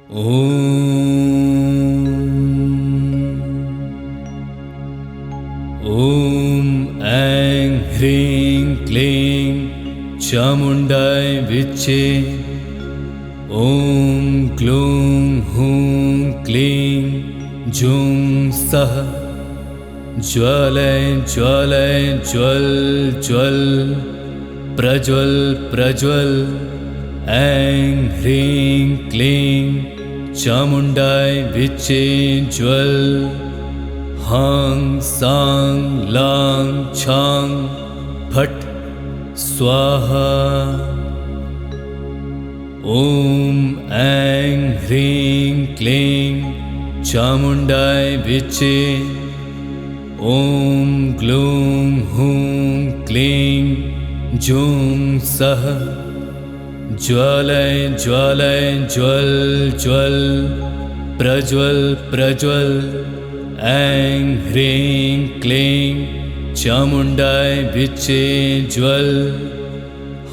ॐ ऐं ह्रीं क्लीं चामुण्डाय विच्चे। ॐ ग्लूं हूं क्लीं जुं सः। ज्वालय ज्वालय ज्वल ज्वल प्रज्वल प्रज्वल। ऐं ह्रीं क्लीं चामुण्डाय विच्चे ज्वल। हां सां लां छां फट् स्वाहा। ॐ ऐं ह्रीं क्लीं चामुण्डाय विच्चे। ॐ ग्लूं हूं क्लीं जुं सः। ज्वालय ज्वालय ज्वल ज्वल प्रज्वल प्रज्वल। ऐं ह्रीं क्लीं चामुण्डाय विच्चे ज्वल।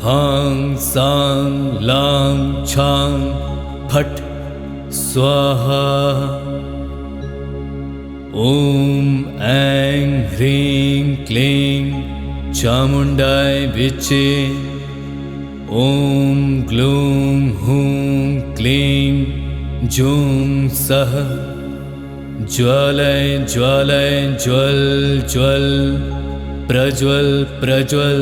हां सां लां छां फट् स्वाहा। ॐ ऐं ह्रीं क्लीं चामुण्डाय विच्चे। ॐ ग्लूं हूं क्लीं जुं सः। ज्वालय ज्वालय ज्वल ज्वल प्रज्वल प्रज्वल।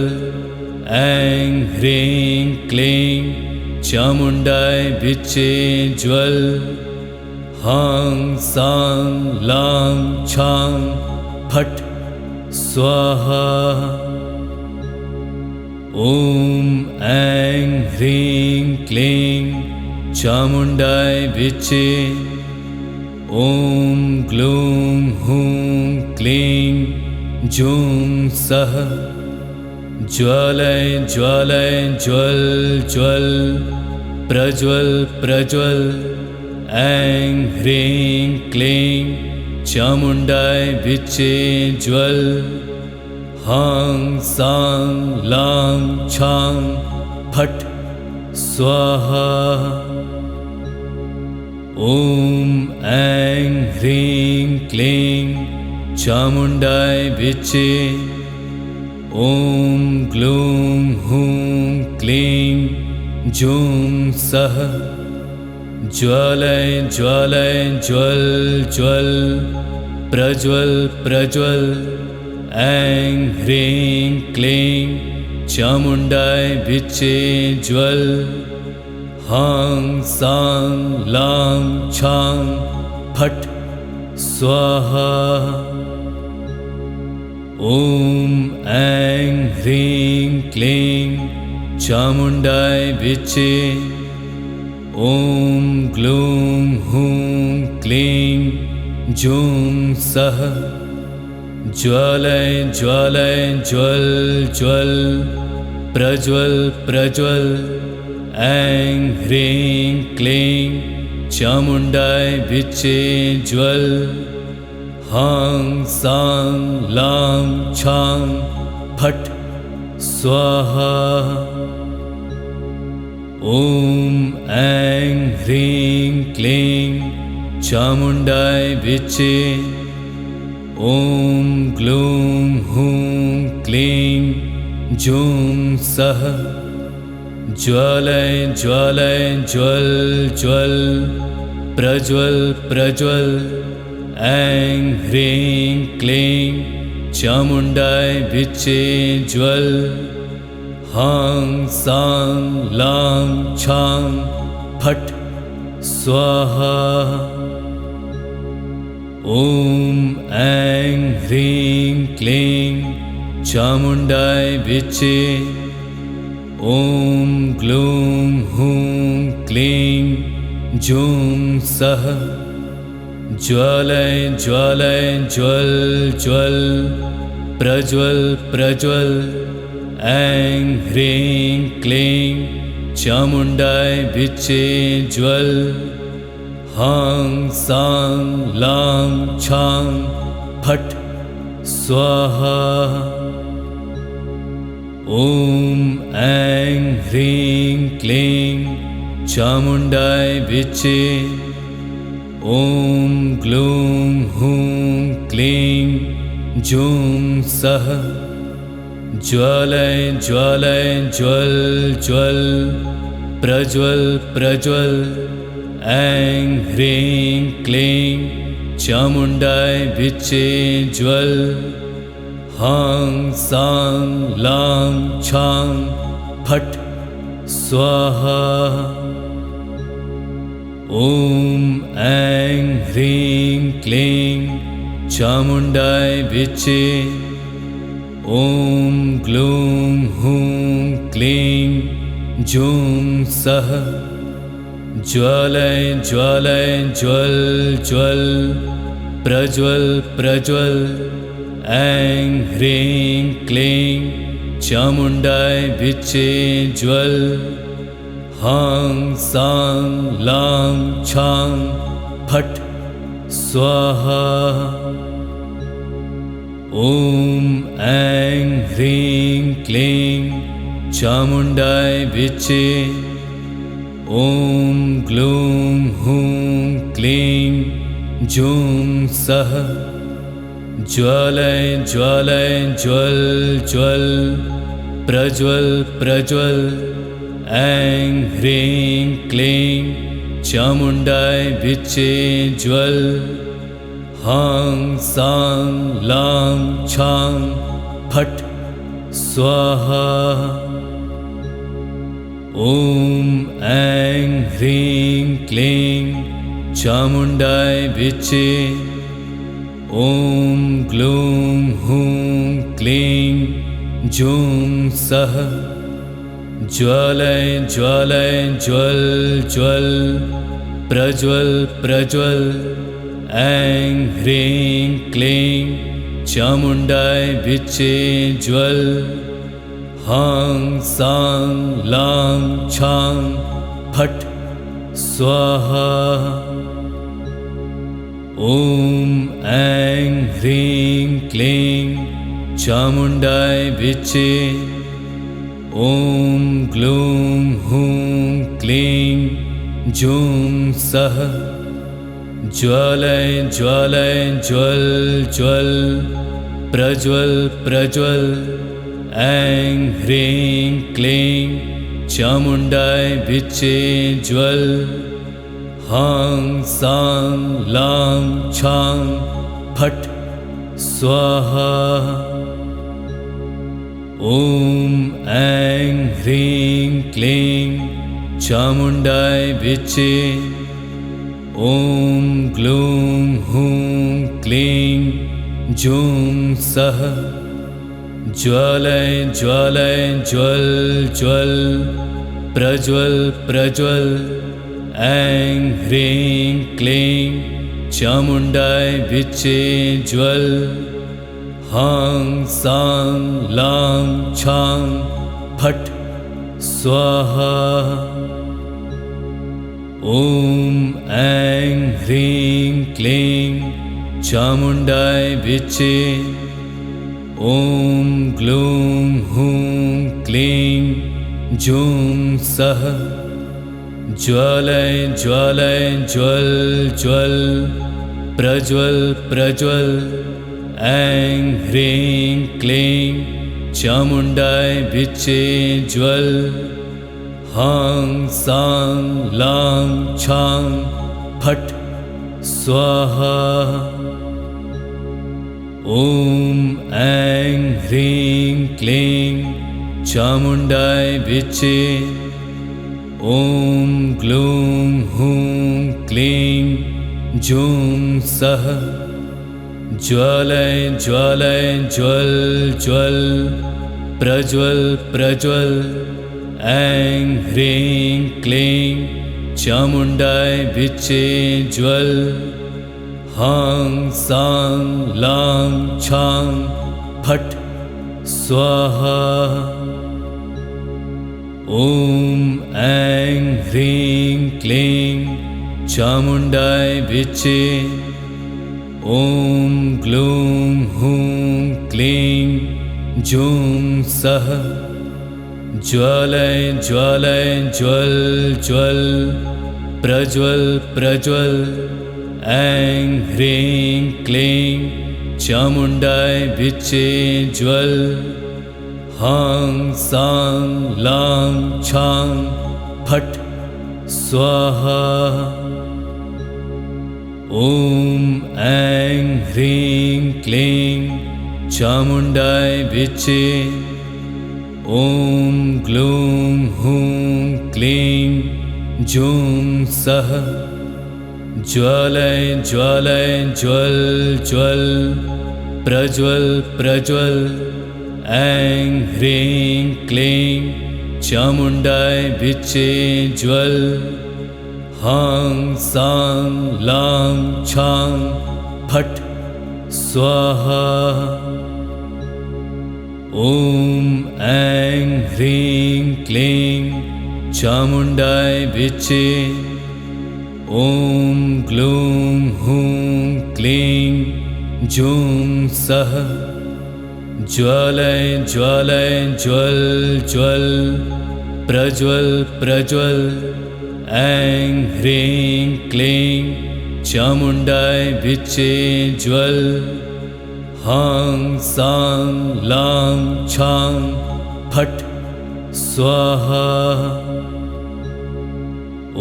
ऐं ह्रीं क्लीं चामुण्डाय विच्चे ज्वल। हां सां लां छां फट् स्वाहा। ॐ ऐं ह्रीं क्लीं चामुण्डाय विच्चे। ॐ ग्लूं हूं क्लीं जुं सः। ज्वालय ज्वालय ज्वल ज्वल प्रज्वल प्रज्वल। ऐं ह्रीं क्लीं चामुण्डाय विच्चे ज्वल। हां सां लां छां फट् स्वाहा। ॐ ऐं ह्रीं क्लीं चामुण्डाय विच्चे। ॐ ग्लूं हूं क्लीं जुं सः। ज्वालय ज्वालय ज्वल ज्वल प्रज्वल प्रज्वल। ऐं ह्रीं क्लीं चामुण्डाय विच्चे ज्वल। हां सां लां छां फट् स्वाहा। ॐ ऐं ह्रीं क्लीं चामुण्डाय विच्चे। ॐ ग्लूं हूं क्लीं जुं सः। ज्वालय ज्वालय ज्वल ज्वल प्रज्वल प्रज्वल। ऐं ह्रीं क्लीं चामुण्डाय विच्चे ज्वल। हां सां लां छां फट् स्वाहा। ॐ ऐं ह्रीं क्लीं चामुण्डाय विच्चे। ॐ ग्लूं हूं क्लीं जुं सः। ज्वालय ज्वालय ज्वल ज्वल प्रज्वल प्रज्वल। ऐं ह्रीं क्लीं चामुण्डाय विच्चे ज्वल। हां सां लां छां फट् स्वाहा। ॐ ऐं ह्रीं क्लीं चामुण्डाय विच्चे। ॐ ग्लूं हूं क्लीं जुं सः। ज्वालय ज्वालय ज्वल ज्वल प्रज्वल प्रज्वल। ऐं ह्रीं क्लीं चामुण्डाय विच्चे ज्वल। हां सां लां छां फट् स्वाहा। ॐ ऐं ह्रीं क्लीं चामुण्डाय विच्चे। ॐ ग्लूं हूं क्लीं जूं सः। ज्वालय ज्वालय ज्वल ज्वल प्रज्वल प्रज्वल। ऐं ह्रीं क्लीं चामुण्डाय विच्चे ज्वल। हां सां लां छां फट् स्वाहा। ॐ ऐं ह्रीं क्लीं चामुण्डाय विच्चे। ॐ ग्लूं हूं क्लीं जूं सः। ज्वालय ज्वालय ज्वल ज्वल प्रज्वल प्रज्वल। ऐं ह्रीं क्लीं चामुण्डाय विच्चे ज्वल। हां सां लां छां फट् स्वाहा। ॐ ऐं ह्रीं क्लीं चामुण्डाय विच्चे। ॐ ग्लूं हूं क्लीं जूं सः। ज्वालय ज्वालय ज्वल ज्वल प्रज्वल प्रज्वल। ऐं ह्रीं क्लीं चामुण्डाय विच्चे ज्वल। हां सां लां छां फट् स्वाहा। ॐ ऐं ह्रीं क्लीं चामुण्डाय विच्चे। ॐ ग्लूं हूं क्लीं जूं सः। ज्वालय ज्वालय ज्वल ज्वल प्रज्वल प्रज्वल। ऐं ह्रीं क्लीं चामुण्डाय विच्चे ज्वल। हां सां लां छां फट् स्वाहा। ॐ ऐं ह्रीं क्लीं चामुण्डाय विच्चे। ॐ ग्लूं हूं क्लीं जूं सः। ज्वालय ज्वालय ज्वल ज्वल प्रज्वल प्रज्वल। ऐं ह्रीं क्लीं चामुण्डाय विच्चे ज्वल। हां सां लां छां फट् स्वाहा। ॐ ऐं ह्रीं क्लीं चामुण्डाय विच्चे। ॐ ग्लूं हूं क्लीं जूं सः। ज्वालय ज्वालय ज्वल ज्वल प्रज्वल प्रज्वल। ऐं ह्रीं क्लीं चामुण्डाय विच्चे ज्वल। हां सां लां छां फट् स्वाहा। ॐ ऐं ह्रीं क्लीं चामुण्डाय विच्चे। ॐ ग्लूं हूं क्लीं जूं सः। ज्वालय ज्वालय ज्वल ज्वल प्रज्वल प्रज्वल। ऐं ह्रीं क्लीं चामुण्डाय विच्चे ज्वल। हां सां लां छां फट् स्वाहा। ॐ ऐं ह्रीं क्लीं चामुण्डाय विच्चे। ॐ ग्लूं हूं क्लीं जूं सः। ज्वालय ज्वालय ज्वल ज्वल प्रज्वल प्रज्वल। ऐं ह्रीं क्लीं चामुण्डाय विच्चे ज्वल। हां सां लां छां फट् स्वाहा। ॐ ऐं ह्रीं क्लीं चामुण्डाय विच्चे। ॐ ग्लूं हूं क्लीं जूं सः। ज्वालय ज्वालय ज्वल ज्वल प्रज्वल प्रज्वल ऐं ह्रीं क्लीं चामुण्डाय विच्चे ज्वल हां सां लां छां फट् स्वाहा। ॐ ऐं ह्रीं क्लीं चामुण्डाय विच्चे ॐ ग्लूं हूं क्लीं जूं सः ज्वालय ज्वालय ज्वल ज्वल प्रज्वल प्रज्वल ऐं ह्रीं क्लीं चामुण्डाय विच्चे ज्वल हां सां लां छां फट् स्वाहा। ॐ ऐं ह्रीं क्लीं चामुण्डाय विच्चे ॐ ग्लूं हूं क्लीं जूं सः ज्वालय ज्वालय ज्वल ज्वल प्रज्वल प्रज्वल ऐं ह्रीं क्लीं चामुण्डाय विच्चे ज्वल हां सां लां छां फट् स्वाहा।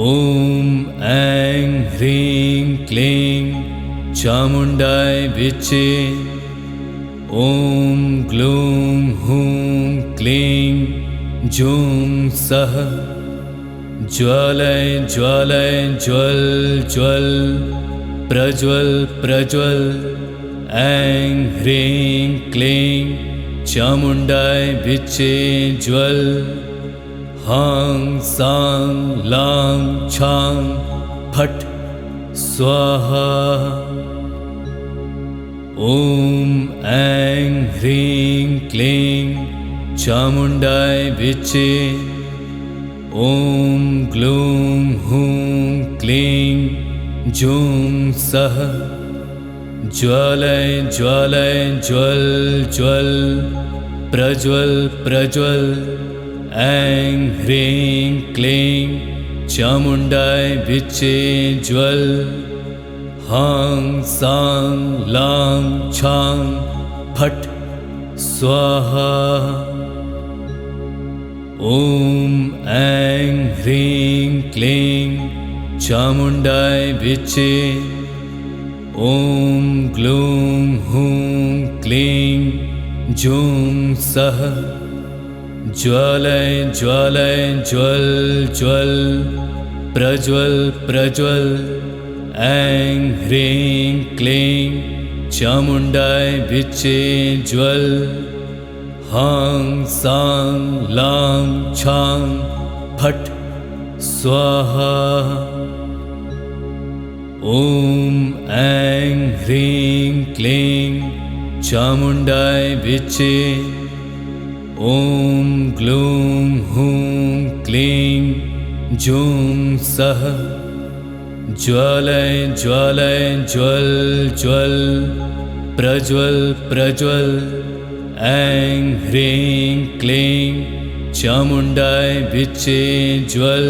ॐ ऐं ह्रीं क्लीं चामुण्डाय विच्चे ॐ ग्लूं हूं क्लीं जूं सः ज्वालय ज्वालय ज्वल ज्वल प्रज्वल प्रज्वल ऐं ह्रीं क्लीं चामुण्डाय विच्चे ज्वल हां सां लां छां फट् स्वाहा। ॐ ऐं ह्रीं क्लीं चामुण्डाय विच्चे ॐ ग्लूं हूं क्लीं जूं सः ज्वालय ज्वालय ज्वल ज्वल प्रज्वल प्रज्वल ऐं ह्रीं क्लीं चामुण्डाय विच्चे ज्वल हां सां लां छां फट् स्वाहा। ॐ ऐं ह्रीं क्लीं चामुण्डाय विच्चे ॐ ग्लूं हूं क्लीं जूं सः ज्वालय ज्वालय ज्वल ज्वल प्रज्वल प्रज्वल ऐं ह्रीं क्लीं चामुण्डाय विच्चे ज्वल हां सां लां छां फट् स्वाहा। ॐ ऐं ह्रीं क्लीं चामुण्डाय विच्चे ॐ ग्लूं हूं क्लीं जूं सः ज्वालय ज्वालय ज्वल ज्वल प्रज्वल प्रज्वल ऐं ह्रीं क्लीं चामुण्डाय विच्चे ज्वल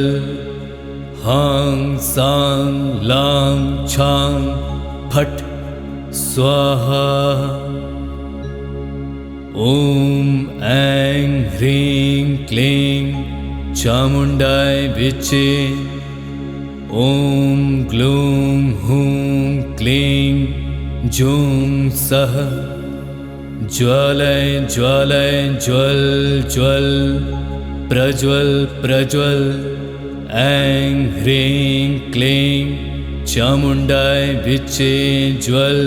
हां सां लां छां फट् स्वाहा। ॐ ऐं ह्रीं क्लीं चामुण्डाय विच्चे ॐ ग्लूं हूं क्लीं जूं सः ज्वालय ज्वालय ज्वल ज्वल प्रज्वल प्रज्वल ऐं ह्रीं क्लीं चामुण्डाय विच्चे ज्वल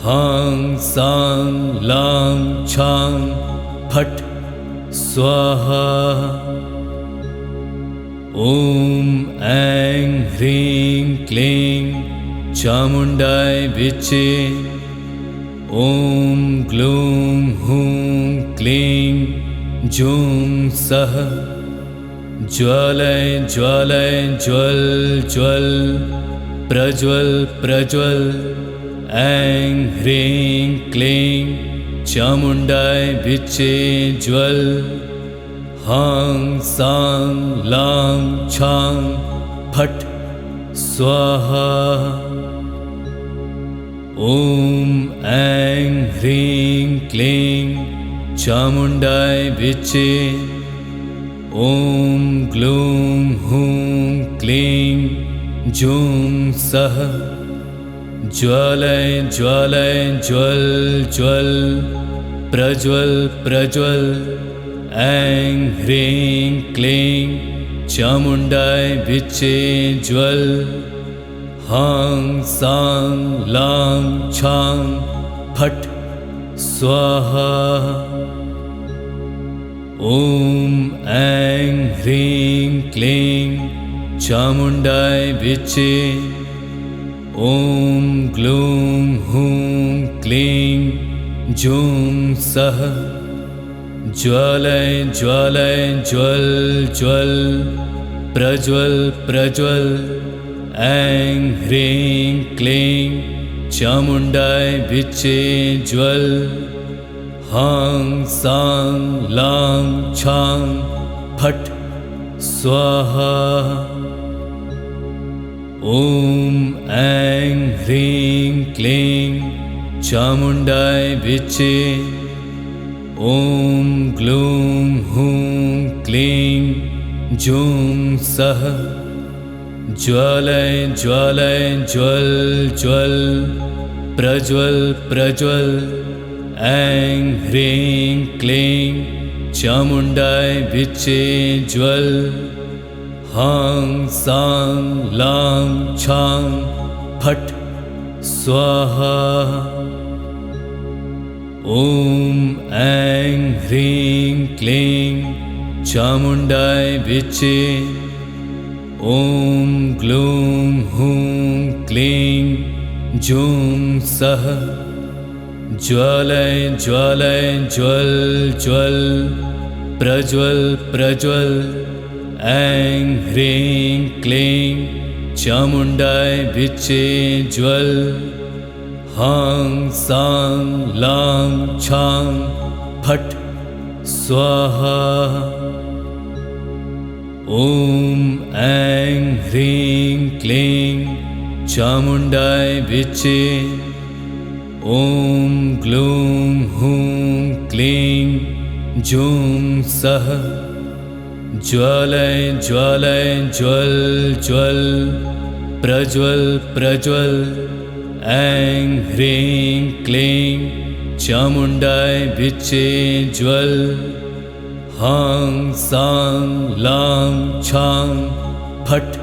हां सां लां छां फट् स्वाहा। ॐ ऐं ह्रीं क्लीं चामुण्डाय विच्चे ॐ ग्लूं हूं क्लीं जूं सः ज्वालय ज्वालय ज्वल ज्वल प्रज्वल प्रज्वल ऐं ह्रीं क्लीं चामुण्डाय विच्चे ज्वल हां सां लां छां फट् स्वाहा। ॐ ऐं ह्रीं क्लीं चामुण्डाय विच्चे। ॐ ग्लूं हूं क्लीं जूं सः। ज्वालय ज्वालय ज्वल ज्वल प्रज्वल प्रज्वल। ऐं ह्रीं क्लीं चामुण्डाय विच्चे ज्वल। हां सां लां छां फट् स्वाहा। ॐ ऐं ह्रीं क्लीं चामुण्डाय विच्चे। ॐ ग्लूं हूं क्लीं जूं सः। ज्वालय ज्वालय ज्वल ज्वल प्रज्वल प्रज्वल। ऐं ह्रीं क्लीं चामुण्डाय विच्चे ज्वल। हां सां लां छां फट् स्वाहा। ॐ ऐं ह्रीं क्लीं चामुण्डाय विच्चे। ॐ ग्लूं हूं क्लीं जूं सः। ज्वालय ज्वालय ज्वल ज्वल प्रज्वल प्रज्वल। ऐं ह्रीं क्लीं चामुण्डाय विच्चे ज्वल। हां सां लां छां फट् स्वाहा। ॐ ऐं ह्रीं क्लीं चामुण्डाय विच्चे। ॐ ग्लूं हूं क्लीं जूं सः। ज्वालय ज्वालय ज्वल ज्वल प्रज्वल प्रज्वल। ऐं ह्रीं क्लीं चामुण्डाय विच्चे ज्वल। हां सां लां छां फट् स्वाहा। ॐ ऐं ह्रीं क्लीं चामुण्डाय विच्चे। ॐ ग्लूं हूं क्लीं जूं सः। ज्वालय ज्वालय ज्वल ज्वल प्रज्वल प्रज्वल। ऐं ह्रीं क्लीं चामुण्डाय विच्चे ज्वल। हां सां लां छां फट्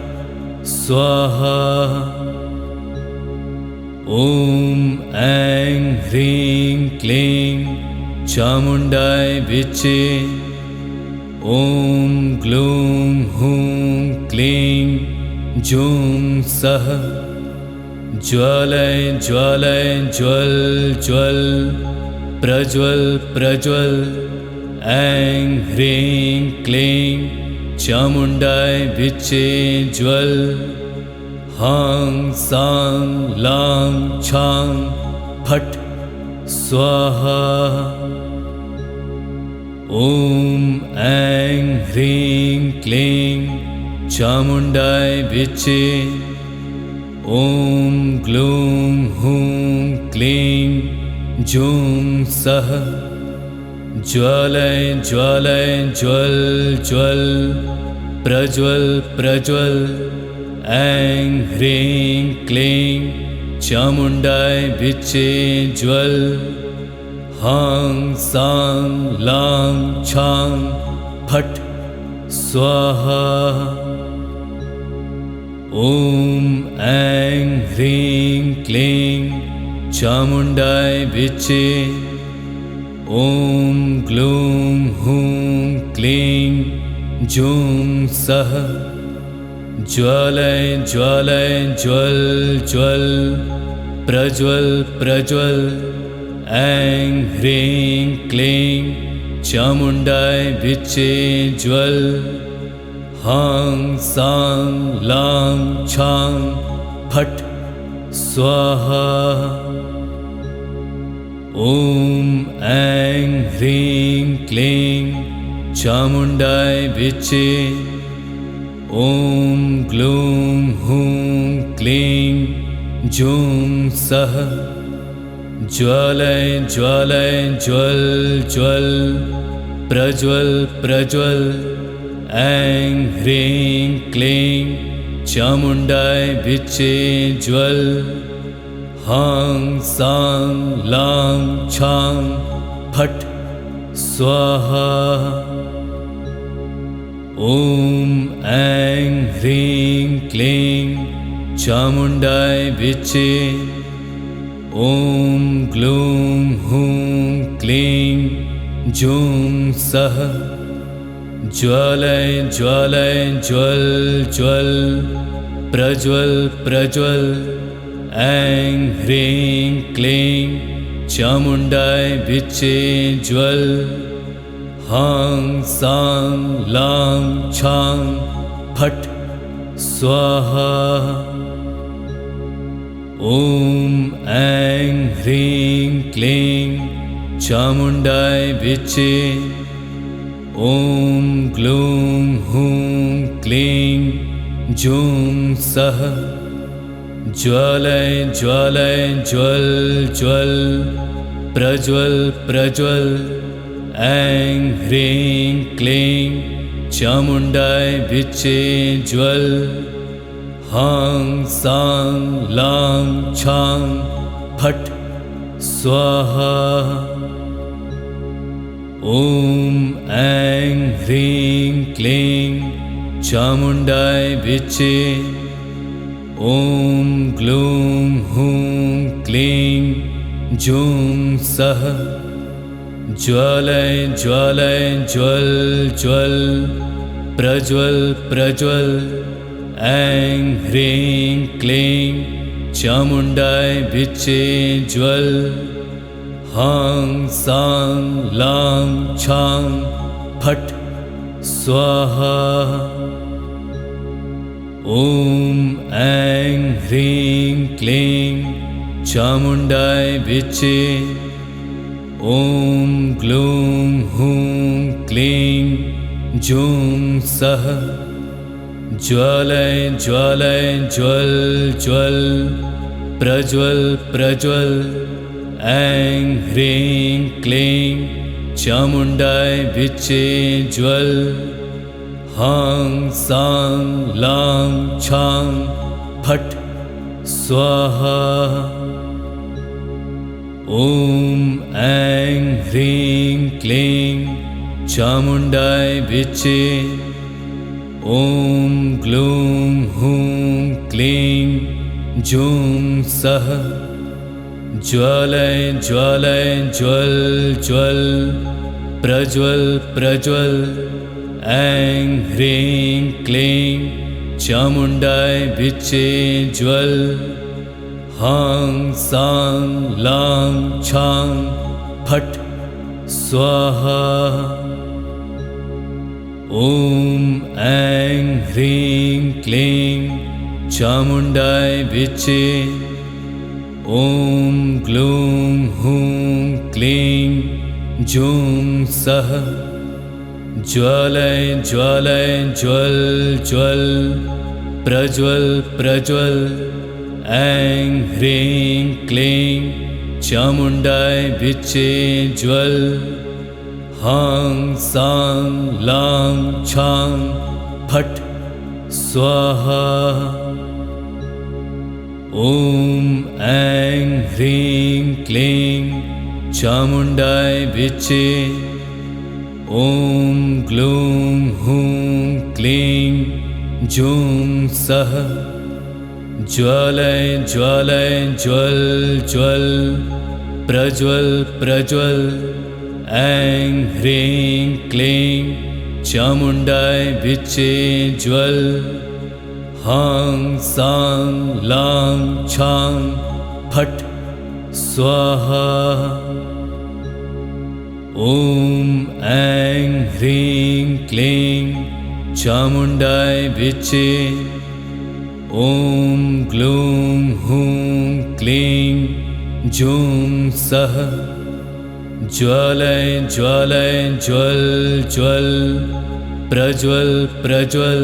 स्वाहा। ॐ ऐं ह्रीं क्लीं चामुण्डाय विच्चे। ॐ ग्लूं हूं क्लीं जूं सः। ज्वालय ज्वालय ज्वल ज्वल प्रज्वल प्रज्वल। ऐं ह्रीं क्लीं चामुण्डाय विच्चे ज्वल। हां सां लां छां फट् स्वाहा। ॐ ऐं ह्रीं क्लीं चामुण्डाय विच्चे। ॐ ग्लूं हूं क्लीं जूं सः। ज्वालय ज्वालय ज्वल ज्वल प्रज्वल प्रज्वल। ऐं ह्रीं क्लीं चामुण्डाय विच्चे ज्वल। हां सां लां छां फट् स्वाहा। ॐ ऐं ह्रीं क्लीं चामुण्डाय विच्चे। ॐ ग्लूं हूं क्लीं जूं सः। ज्वालय ज्वालय ज्वल ज्वल प्रज्वल प्रज्वल। ऐं ह्रीं क्लीं चामुण्डाय विच्चे ज्वल। हां सां लां छां फट् स्वाहा। ॐ ऐं ह्रीं क्लीं चामुण्डाय विच्चे। ॐ ग्लूं हूं क्लीं जूं सः। ज्वालय ज्वालय ज्वल ज्वल प्रज्वल प्रज्वल। ऐं ह्रीं क्लीं चामुण्डाय विच्चे ज्वल। हां सां लां छां फट् स्वाहा। ॐ ऐं ह्रीं क्लीं चामुण्डाय विच्चे। ॐ ग्लूं हूं क्लीं जूं सः। ज्वालय ज्वालय ज्वल ज्वल प्रज्वल प्रज्वल। ऐं ह्रीं क्लीं चामुण्डाय विच्चे ज्वल। हां सां लां छां फट् स्वाहा। ॐ ऐं ह्रीं क्लीं चामुण्डाय विच्चे। ॐ ग्लूं हूं क्लीं जूं सः। ज्वालय ज्वालय ज्वल ज्वल प्रज्वल प्रज्वल। ऐं ह्रीं क्लीं चामुण्डाय विच्चे ज्वल। हां सां लां छां फट् स्वाहा। ॐ ऐं ह्रीं क्लीं चामुण्डाय विच्चे। ॐ ग्लूं हूं क्लीं जूं सः। ज्वालय ज्वालय ज्वल ज्वल प्रज्वल प्रज्वल। ऐं ह्रीं क्लीं चामुण्डाय विच्चे ज्वल। हां सां लां छां फट् स्वाहा। ॐ ऐं ह्रीं क्लीं चामुण्डाय विच्चे। ॐ ग्लूं हूं क्लीं जूं सः। ज्वालय ज्वालय ज्वल ज्वल प्रज्वल प्रज्वल। ऐं ह्रीं क्लीं चामुण्डाय विच्चे ज्वल। हां सां लां छां फट् स्वाहा। ॐ ऐं ह्रीं क्लीं चामुण्डाय विच्चे। ॐ ग्लूं हूं क्लीं जूं सः। ज्वालय ज्वालय ज्वल ज्वल प्रज्वल प्रज्वल। ऐं ह्रीं क्लीं चामुण्डाय विच्चे ज्वल। हां सां लां छां फट् स्वाहा। ॐ ऐं ह्रीं क्लीं चामुण्डाय विच्चे। ॐ ग्लूं हूं क्लीं जूं सः। ज्वालय ज्वालय ज्वल ज्वल प्रज्वल प्रज्वल। ऐं ह्रीं क्लीं चामुण्डाय विच्चे ज्वल। हां सां लां छां फट् स्वाहा। ॐ ऐं ह्रीं क्लीं चामुण्डाय विच्चे। ॐ ग्लूं हूं क्लीं जूं सः। ज्वालय ज्वालय ज्वल ज्वल प्रज्वल प्रज्वल। ऐं ह्रीं क्लीं चामुण्डाय विच्चे ज्वल। हां सां लां छां फट् स्वाहा। ॐ ऐं ह्रीं क्लीं चामुण्डाय विच्चे। ॐ ग्लूं हूं क्लीं जूं सः। ज्वालय ज्वालय ज्वल ज्वल प्रज्वल प्रज्वल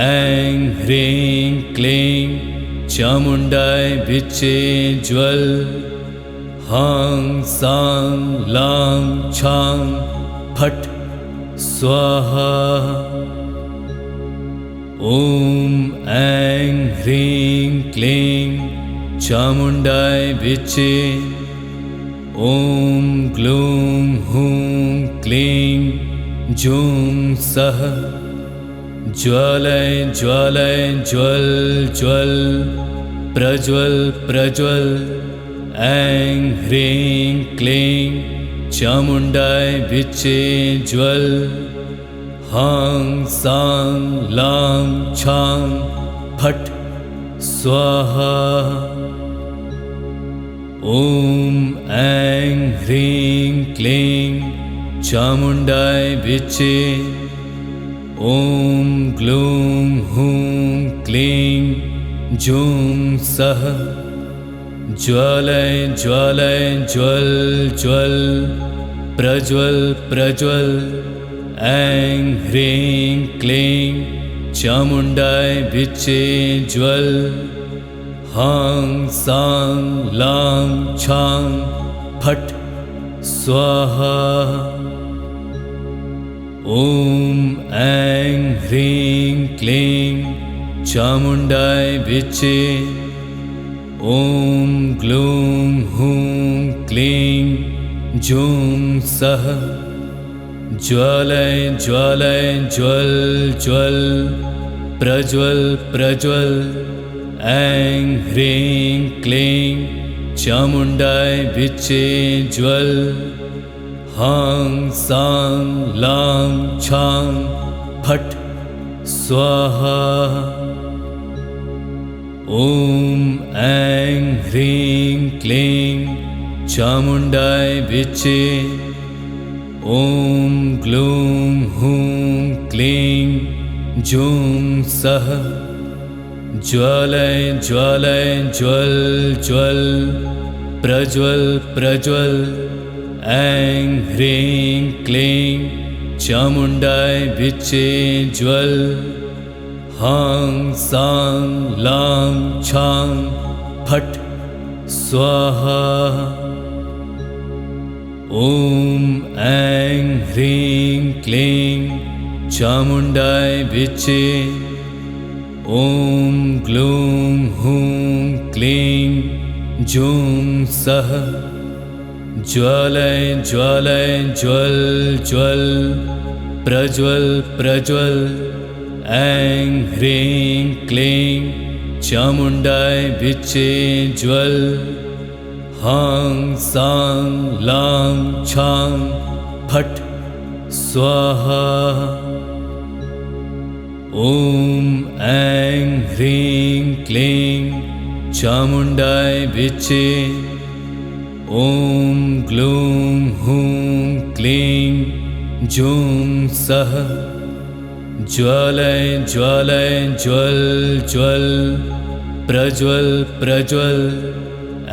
ऐं ह्रीं क्लीं चामुण्डाय विच्चे ज्वल हां सां लां छां फट् स्वाहा। ॐ ऐं ह्रीं क्लीं चामुण्डाय विच्चे ॐ ग्लूं हूं क्लीं जूं सः ज्वालय ज्वालय ज्वल ज्वल प्रज्वल प्रज्वल ऐं ह्रीं क्लीं चामुण्डाय विच्चे ज्वल हां सां लां छां फट् स्वाहा। ॐ ऐं ह्रीं क्लीं चामुण्डाय विच्चे ॐ ग्लूं हूं क्लीं जूं सः ज्वालय ज्वालय ज्वल ज्वल प्रज्वल प्रज्वल ऐं ह्रीं क्लीं चामुण्डाय विच्चे ज्वल हां सां लां छां फट् स्वाहा। ॐ ऐं ह्रीं क्लीं चामुण्डाय विच्चे ॐ ग्लूं हूं क्लीं जूं सः ज्वालय ज्वालय ज्वल ज्वल प्रज्वल प्रज्वल ऐं ह्रीं क्लीं चामुण्डाय विच्चे ज्वल हां सां लां छां फट् स्वाहा। ॐ ऐं ह्रीं क्लीं चामुण्डाय विच्चे ॐ ग्लूं हूं क्लीं जूं सः ज्वालय ज्वालय ज्वल ज्वल प्रज्वल प्रज्वल ऐं ह्रीं क्लीं चामुण्डाय विच्चे ज्वल हां सां लां छां फट् स्वाहा। ॐ ऐं ह्रीं क्लीं चामुण्डाय विच्चे ॐ ग्लूं हूं क्लीं जूं सः ज्वालय ज्वालय ज्वल ज्वल प्रज्वल प्रज्वल ऐं ह्रीं क्लीं चामुण्डाय विच्चे ज्वल हां सां लां छां फट् स्वाहा। ॐ ऐं ह्रीं क्लीं चामुण्डाय विच्चे ॐ ग्लूं हूं क्लीं जूं सः ज्वालय ज्वालय ज्वल ज्वल प्रज्वल प्रज्वल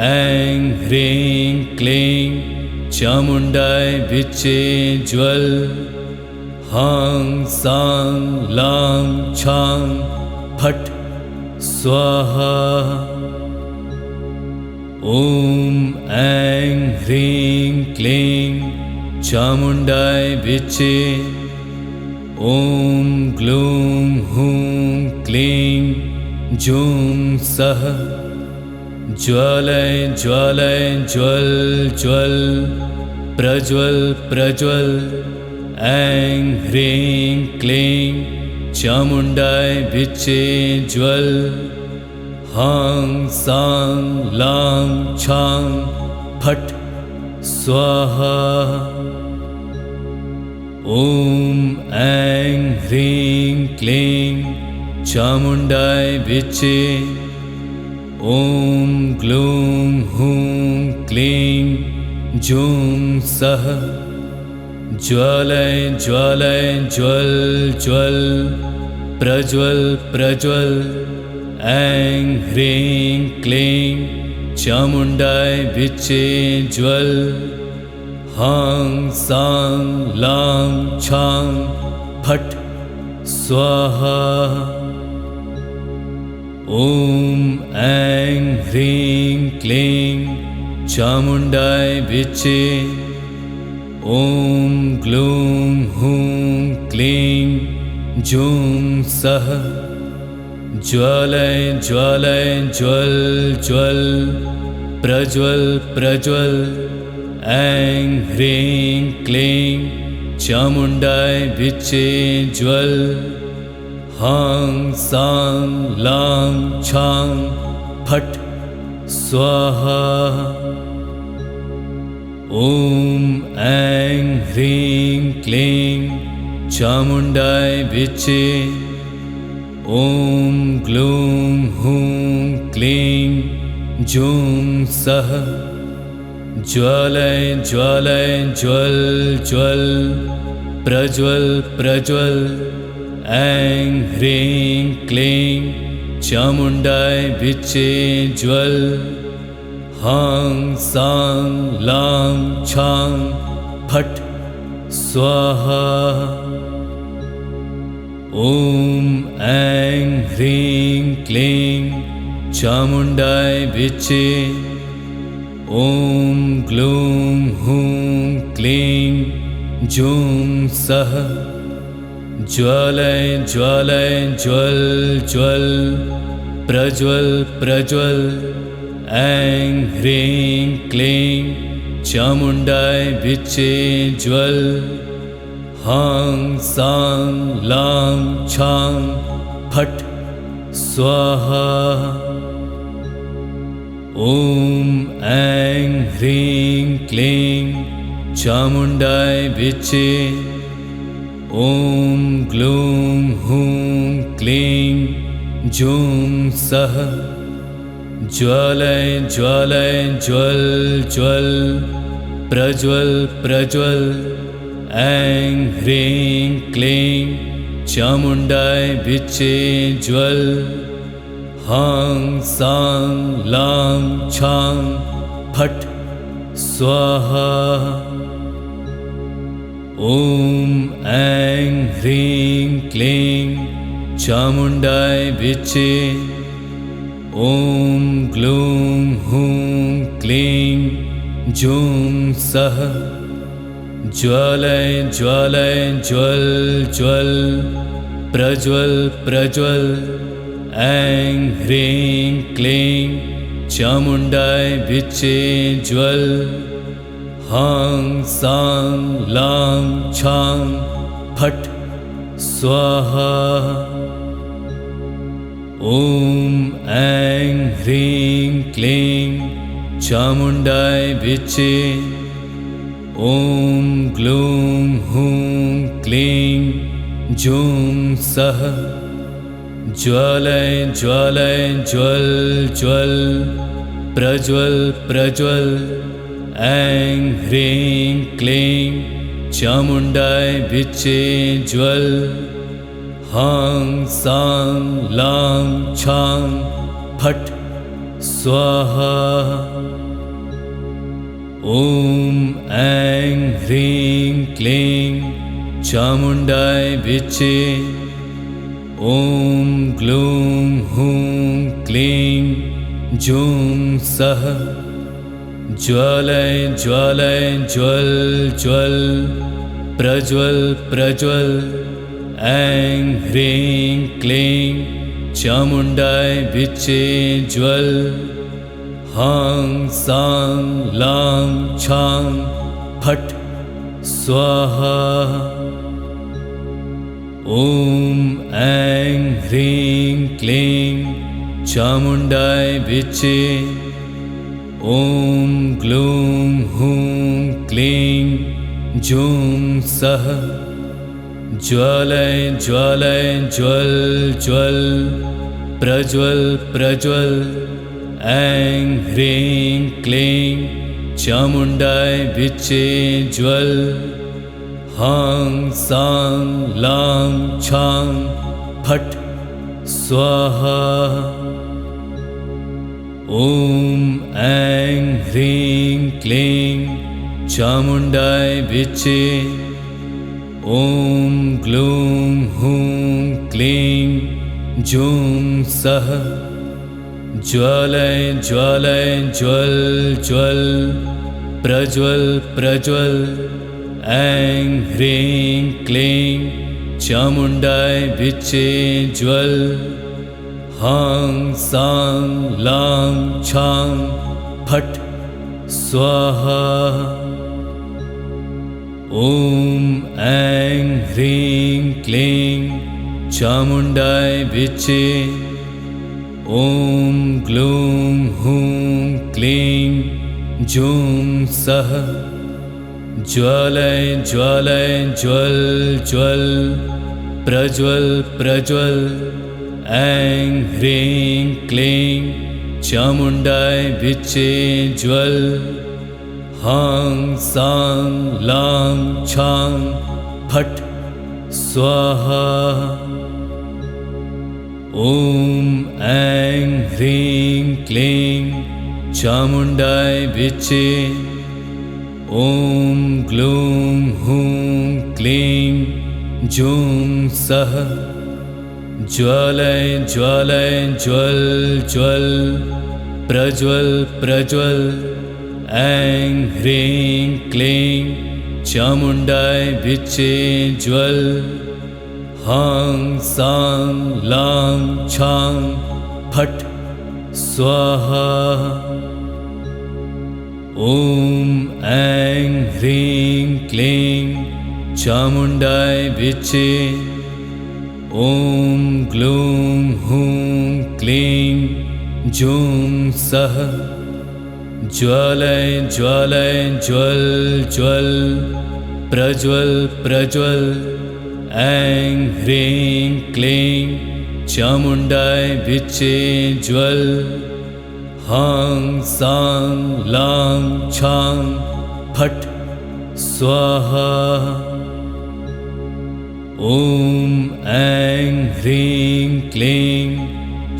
ऐं ह्रीं क्लीं चामुण्डाय विच्चे ज्वल हां सां लां छां फट् स्वाहा। ॐ ऐं ह्रीं क्लीं चामुण्डाय विच्चे ॐ ग्लूं हूं क्लीं जूं सः ज्वालय ज्वालय ज्वल ज्वल प्रज्वल प्रज्वल ऐं ह्रीं क्लीं चामुण्डाय विच्चे ज्वल हां सां लां छां फट् स्वाहा। ॐ ऐं ह्रीं क्लीं चामुण्डाय विच्चे ॐ ग्लूं हूं क्लीं जूं सः ज्वालय ज्वालय ज्वल ज्वल प्रज्वल प्रज्वल ऐं ह्रीं क्लीं चामुण्डाय विच्चे ज्वल हां सां लां छां फट् स्वाहा। ॐ ऐं ह्रीं क्लीं चामुण्डाय विचे। ॐ ग्लूं हूं क्लीं जूं सः। ज्वालय ज्वालय ज्वल ज्वल प्रज्वल प्रज्वल। ऐं ह्रीं क्लीं चामुण्डाय विचे ज्वल। हां सां लां छां फट् स्वाहा। ॐ ऐं ह्रीं क्लीं चामुण्डाय विचे। ॐ ग्लूं हूं क्लीं जूं सः। ज्वालय ज्वालय ज्वल ज्वल प्रज्वल प्रज्वल। ऐं ह्रीं क्लीं चामुण्डाय विचे ज्वल। हां सां लां छां फट् स्वाहा। ॐ ऐं ह्रीं क्लीं चामुण्डाय विचे। ॐ ग्लूं हूं क्लीं जूं सः। ज्वालय ज्वालय ज्वल ज्वल प्रज्वल प्रज्वल। ऐं ह्रीं क्लीं चामुण्डाय विचे ज्वल। हां सां लां छां फट् स्वाहा। ॐ ऐं ह्रीं क्लीं चामुण्डाय विचे। ॐ ग्लूं हूं क्लीं जूं सः। ज्वालय ज्वालय ज्वल ज्वल प्रज्वल प्रज्वल। ऐं ह्रीं क्लीं चामुण्डाय विचे ज्वल। हां सां लां छां फट् स्वाहा। ॐ ऐं ह्रीं क्लीं चामुण्डाय विचे। ॐ ग्लूं हूं क्लीं जूं सः। ज्वालय ज्वालय ज्वल ज्वल प्रज्वल प्रज्वल। ऐं ह्रीं क्लीं चामुण्डाय विचे ज्वल। हां सां लां छां फट् स्वाहा। ॐ ऐं ह्रीं क्लीं चामुण्डाय विचे। ॐ ग्लूं हूं क्लीं जूं सः। ज्वालय ज्वालय ज्वल ज्वल प्रज्वल प्रज्वल। ऐं ह्रीं क्लीं चामुण्डाय विचे ज्वल। हां सां लां छां फट् स्वाहा। ॐ ऐं ह्रीं क्लीं चामुण्डाय विचे। ॐ ग्लूं हूं क्लीं जूं सः। ज्वालय ज्वालय ज्वल ज्वल प्रज्वल प्रज्वल। ऐं ह्रीं क्लीं चामुण्डाय विचे ज्वल। हां सां लां छां फट् स्वाहा। ॐ ऐं ह्रीं क्लीं चामुण्डाय विचे। ॐ ग्लूं हूं क्लीं जूं सः। ज्वालय ज्वालय ज्वल ज्वल प्रज्वल प्रज्वल। ऐं ह्रीं क्लीं चामुण्डाय विचे ज्वल। हां सां लां छां फट् स्वाहा। ॐ ऐं ह्रीं क्लीं चामुण्डाय विच्चे। ॐ ग्लूं हूं क्लीं जूं सः। ज्वालय ज्वालय ज्वल ज्वल प्रज्वल प्रज्वल। ऐं ह्रीं क्लीं चामुण्डाय विच्चे ज्वल। हां सां लां छां फट् स्वाहा। ॐ ऐं ह्रीं क्लीं चामुण्डाय विच्चे। ॐ ग्लूं हूं क्लीं जूं सः। ज्वालय ज्वालय ज्वल ज्वल प्रज्वल प्रज्वल। ऐं ह्रीं क्लीं चामुण्डाय विच्चे ज्वल। हां सां लां छां फट् स्वाहा। ॐ ऐं ह्रीं क्लीं चामुण्डाय विच्चे। ॐ ग्लूं हूं क्लीं जूं सः। ज्वालय ज्वालय ज्वल ज्वल प्रज्वल प्रज्वल। ऐं ह्रीं क्लीं चामुण्डाय विच्चे ज्वल। हां सां लां छां फट् स्वाहा। ॐ ऐं ह्रीं क्लीं चामुण्डाय विच्चे। ॐ ग्लूं हूं क्लीं जूं सः। ज्वालय ज्वालय ज्वल ज्वल प्रज्वल प्रज्वल। ऐं ह्रीं क्लीं चामुण्डाय विच्चे ज्वल। हां सां लां छां फट् स्वाहा। ॐ ऐं ह्रीं क्लीं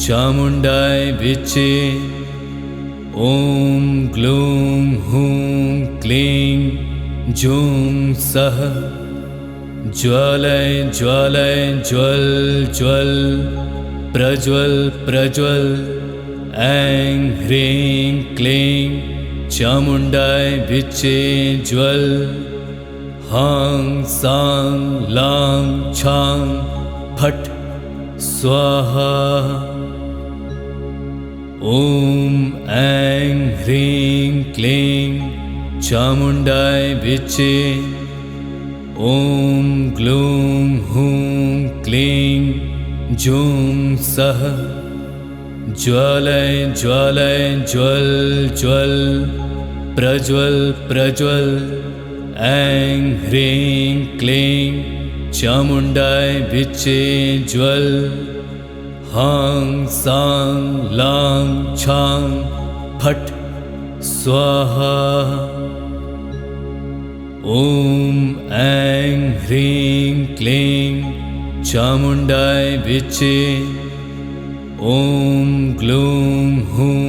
चामुण्डाय विच्चे। ॐ ग्लूं हूं क्लीं जूं सः। ज्वालय ज्वालय ज्वल ज्वल प्रज्वल प्रज्वल। ऐं ह्रीं क्लीं चामुण्डाय विच्चे ज्वल। हां सां लां छां फट् स्वाहा। ॐ ऐं ह्रीं क्लीं चामुण्डाय विच्चे। ॐ ग्लूं हूं क्लीं जूं सः। ज्वालय ज्वालय ज्वल ज्वल प्रज्वल प्रज्वल। ऐं ह्रीं क्लीं चामुण्डाय विच्चे ज्वल। हां सां लां छां फट् स्वाहा। ॐ ऐं ह्रीं क्लीं चामुण्डाय विच्चे। ॐ ग्लूं हूं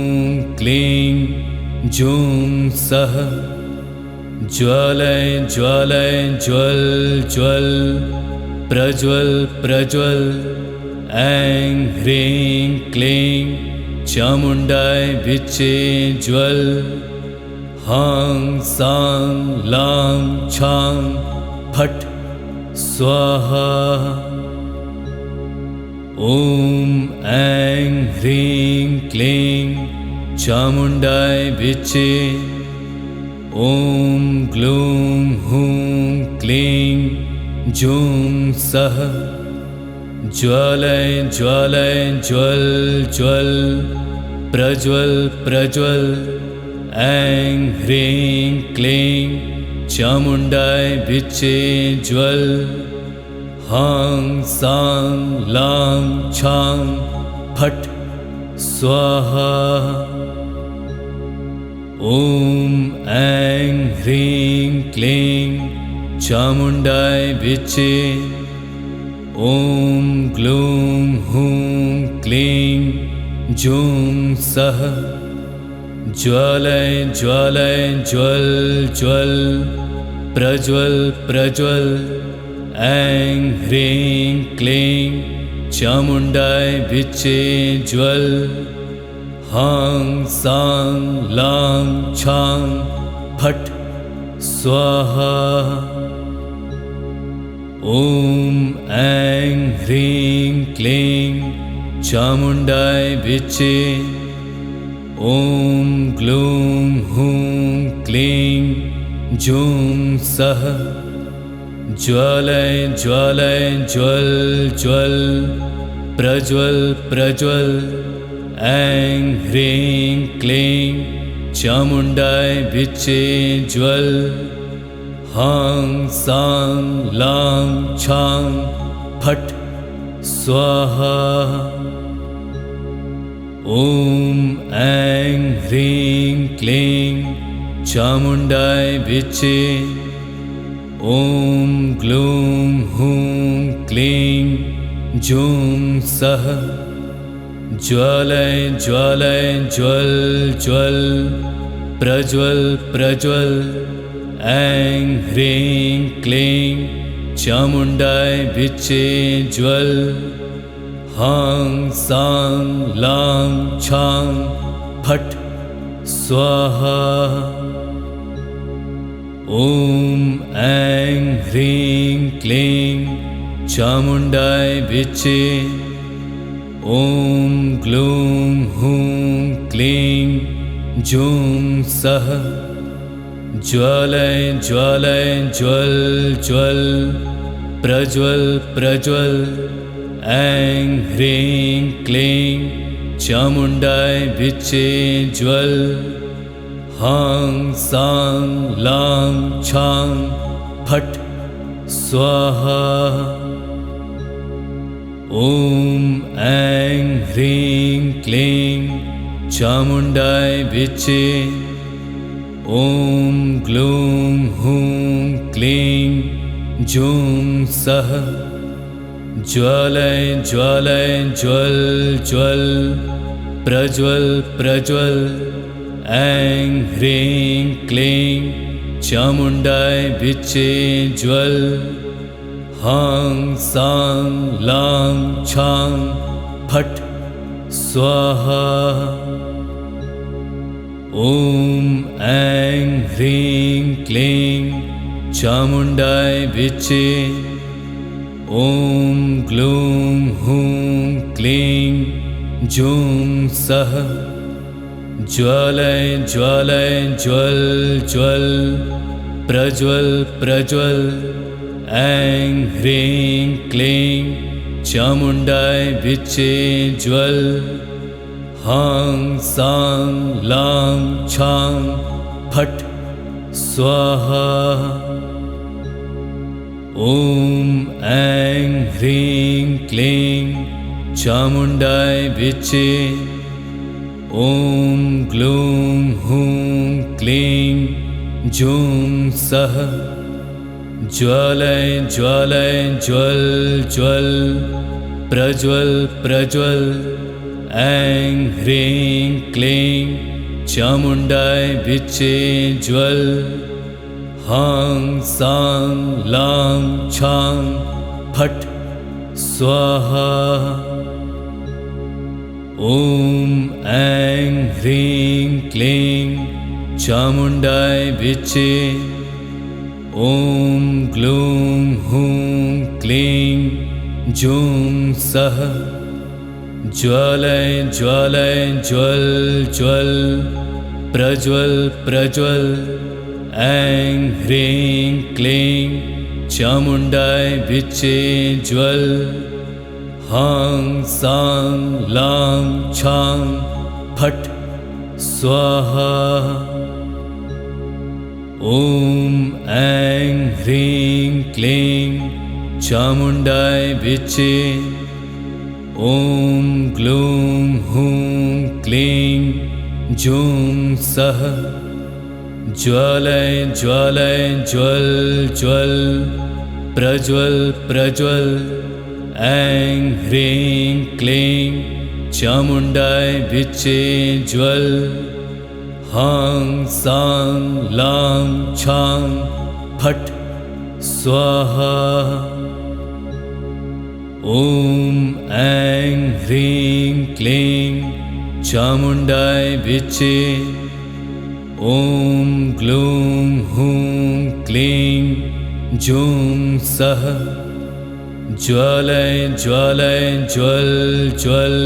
क्लीं जूं सः। ज्वालय ज्वालय ज्वल ज्वल प्रज्वल प्रज्वल। ऐं ह्रीं क्लीं चामुण्डाय विच्चे ज्वल। हां सां लां छां फट् स्वाहा। ॐ ऐं ह्रीं क्लीं चामुण्डाय विच्चे। ॐ ग्लूं हूं क्लीं जूं सः। ज्वालय ज्वालय ज्वल ज्वल प्रज्वल प्रज्वल। ऐं ह्रीं क्लीं चामुण्डाय विच्चे ज्वल। हां सां लां छां फट् स्वाहा। ॐ ऐं ह्रीं क्लीं चामुण्डाय विच्चे। ॐ ग्लूं हूं क्लीं जूं सः। ज्वालय ज्वालय ज्वल ज्वल प्रज्वल प्रज्वल ऐं ह्रीं क्लीं चामुण्डाय विच्चे ज्वल हां सां लां छां फट् स्वाहा। ॐ ऐं ह्रीं क्लीं चामुण्डाय विच्चे ॐ ग्लूं हूं क्लीं जूं सः ज्वालय ज्वालय ज्वल ज्वल प्रज्वल प्रज्वल ऐं ह्रीं क्लीं चामुण्डाय विच्चे ज्वल हां सां लां छां फट् स्वाहा। ॐ ऐं ह्रीं क्लीं चामुण्डाय विच्चे ॐ ग्लूं हूं क्लीं जूं सः ज्वालय ज्वालय ज्वल ज्वल प्रज्वल प्रज्वल ऐं ह्रीं क्लीं चामुण्डाय विच्चे ज्वल हां सां लां छां फट् स्वाहा। ॐ ऐं ह्रीं क्लीं चामुण्डाय विच्चे ॐ ग्लूं हूं क्लीं जूं सः ज्वालय ज्वालय ज्वल ज्वल प्रज्वल प्रज्वल ऐं ह्रीं क्लीं चामुण्डाय विच्चे ज्वल हां सां लां छां फट् स्वाहा। ॐ ऐं ह्रीं क्लीं चामुण्डाय विच्चे ॐ ग्लूं हूं क्लीं जूं सः ज्वालय ज्वालय ज्वल ज्वल प्रज्वल प्रज्वल ऐं ह्रीं क्लीं चामुण्डाय विच्चे ज्वल हां सां लां छां फट् स्वाहा। ॐ ऐं ह्रीं क्लीं चामुण्डाय विच्चे ॐ ग्लूं हूं क्लीं जूं सः ज्वालय ज्वालय ज्वल ज्वल प्रज्वल प्रज्वल ऐं ह्रीं क्लीं चामुण्डाय विच्चे ज्वल हां सां लां छां फट् स्वाहा। ॐ ऐं ह्रीं क्लीं चामुण्डाय विच्चे ॐ ग्लूं हूं क्लीं जूं सः ज्वालय ज्वालय ज्वल ज्वल प्रज्वल प्रज्वल ऐं ह्रीं क्लीं चामुण्डाय विच्चे ज्वल हां सां लां छां फट् स्वाहा। ॐ ऐं ह्रीं क्लीं चामुण्डाय विच्चे ॐ ग्लूं हूं क्लीं जूं सः ज्वालय ज्वालय ज्वल ज्वल प्रज्वल प्रज्वल ऐं ह्रीं क्लीं चामुण्डाय विच्चे ज्वल हां सां लां छां फट् स्वाहा। ॐ ऐं ह्रीं क्लीं चामुण्डाय विच्चे ॐ ग्लूं हूं क्लीं जूं सः ज्वालय ज्वालय ज्वल ज्वल प्रज्वल प्रज्वल ऐं ह्रीं क्लीं चामुण्डाय विच्चे ज्वल हां सां लां छां फट् स्वाहा। ॐ ऐं ह्रीं क्लीं चामुण्डाय विचे। ॐ ग्लूं हूं क्लीं जूं सः। ज्वालय ज्वालय ज्वल ज्वल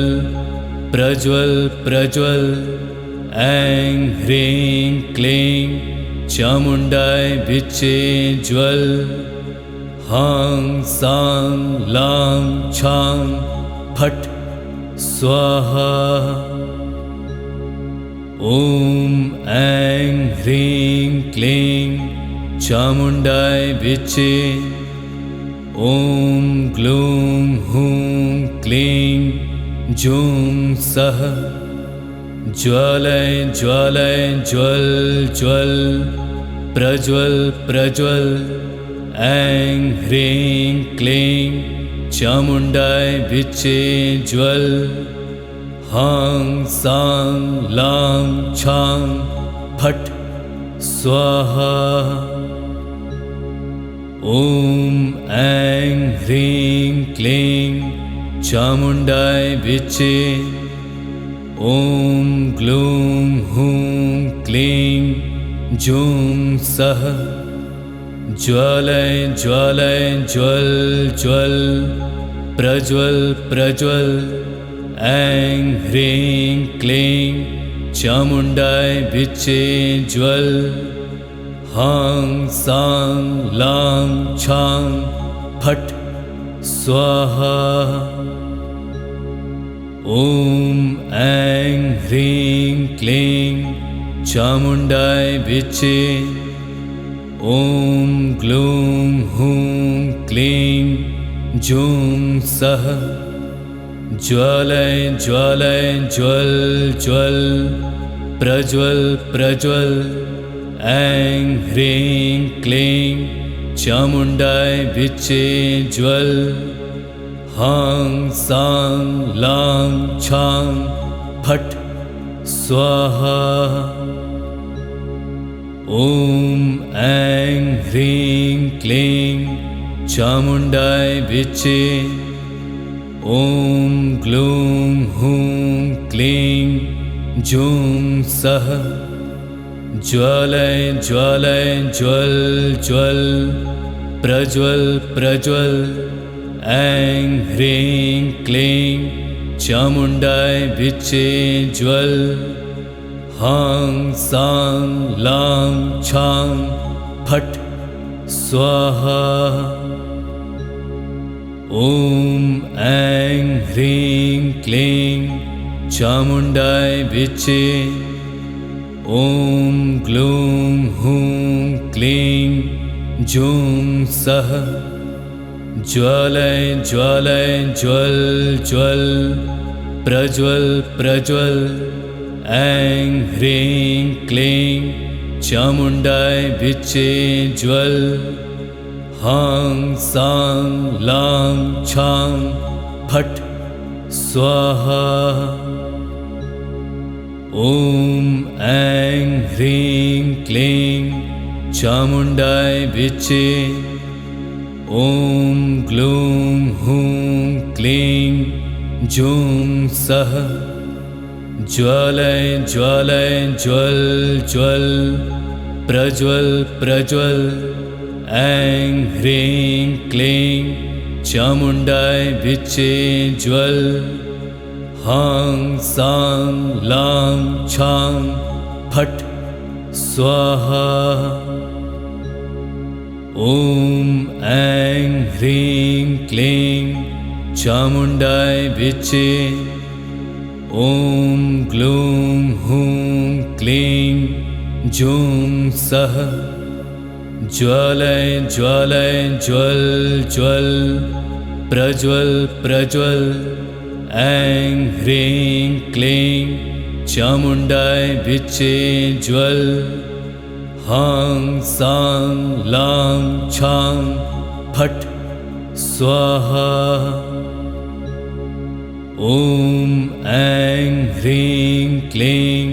प्रज्वल प्रज्वल। ऐं ह्रीं क्लीं चामुण्डाय विचे ज्वल। हां सां लां छां फट् स्वाहा। ॐ ऐं ह्रीं क्लीं चामुण्डाय विचे। ॐ ग्लूं हूं क्लीं जूं सः। ज्वालय ज्वालय ज्वल ज्वल प्रज्वल प्रज्वल। ऐं ह्रीं क्लीं चामुण्डाय विचे ज्वल। हां सां लां छां फट् स्वाहा। ॐ ऐं ह्रीं क्लीं चामुण्डाय विचे। ॐ ग्लूं हूं क्लीं जूं सः। ज्वालय ज्वालय ज्वल ज्वल प्रज्वल प्रज्वल। ऐं ह्रीं क्लीं चामुण्डाय विचे ज्वल। हां सां लां छां फट् स्वाहा। ॐ ऐं ह्रीं क्लीं चामुण्डाय विचे। ॐ ग्लूं हूं क्लीं जूं सः। ज्वालय ज्वालय ज्वल ज्वल प्रज्वल प्रज्वल। ऐं ह्रीं क्लीं चामुण्डाय विचे ज्वल। हां सां लां छां फट् स्वाहा। ॐ ऐं ह्रीं क्लीं चामुण्डाय विचे। ॐ ग्लूं हूं क्लीं जूं सः। ज्वालय ज्वालय ज्वल ज्वल प्रज्वल प्रज्वल। ऐं ह्रीं क्लीं चामुण्डाय विचे ज्वल। हां सां लां छां फट् स्वाहा। ॐ ऐं ह्रीं क्लीं चामुण्डाय विचे। ॐ ग्लूं हूं क्लीं जूं सः। ज्वालय ज्वालय ज्वल ज्वल प्रज्वल प्रज्वल। ऐं ह्रीं क्लीं चामुण्डाय विचे ज्वल। हां सां लां छां फट् स्वाहा। ॐ ऐं ह्रीं क्लीं चामुण्डाय विचे। ॐ ग्लूं हूं क्लीं जूं सः। ज्वालय ज्वालय ज्वल ज्वल प्रज्वल प्रज्वल। ऐं ह्रीं क्लीं चामुण्डाय विचे ज्वल। हां सां लां छां फट् स्वाहा। ॐ ऐं ह्रीं क्लीं चामुण्डाय विचे। ॐ ग्लूं हूं क्लीं जूं सः। ज्वालय ज्वालय ज्वल ज्वल प्रज्वल प्रज्वल। ऐं ह्रीं क्लीं चामुण्डाय विचे ज्वल। हां सां लां छां फट् स्वाहा। ॐ ऐं ह्रीं क्लीं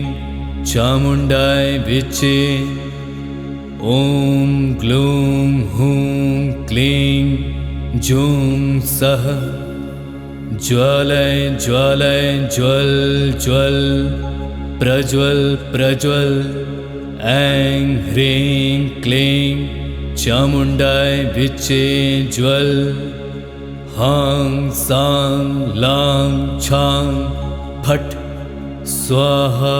चामुण्डाय विच्चे। ॐ ग्लूं हूं क्लीं जूं सः। ज्वालय ज्वालय ज्वल ज्वल प्रज्वल प्रज्वल। ऐं ह्रीं क्लीं चामुण्डाय विच्चे ज्वल। हां सां लां छां फट् स्वाहा।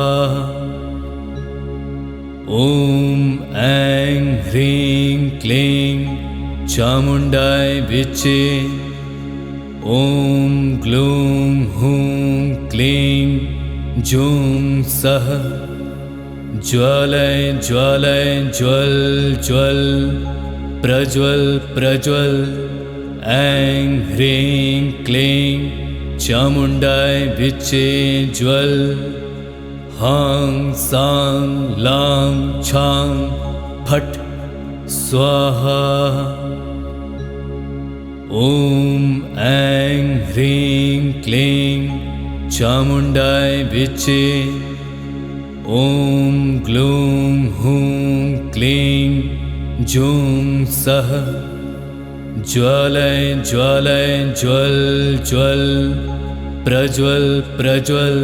ॐ ऐं ह्रीं क्लीं चामुण्डाय विच्चे। ॐ ग्लूं हूं क्लीं जूं सः। ज्वालय ज्वालय ज्वल ज्वल प्रज्वल प्रज्वल। ऐं ह्रीं क्लीं चामुण्डाय विच्चे ज्वल। हां सां लां छां फट् स्वाहा। ॐ ऐं ह्रीं क्लीं चामुण्डाय विच्चे। ॐ ग्लूं हूं क्लीं जूं सः। ज्वालय ज्वालय ज्वल ज्वल प्रज्वल प्रज्वल।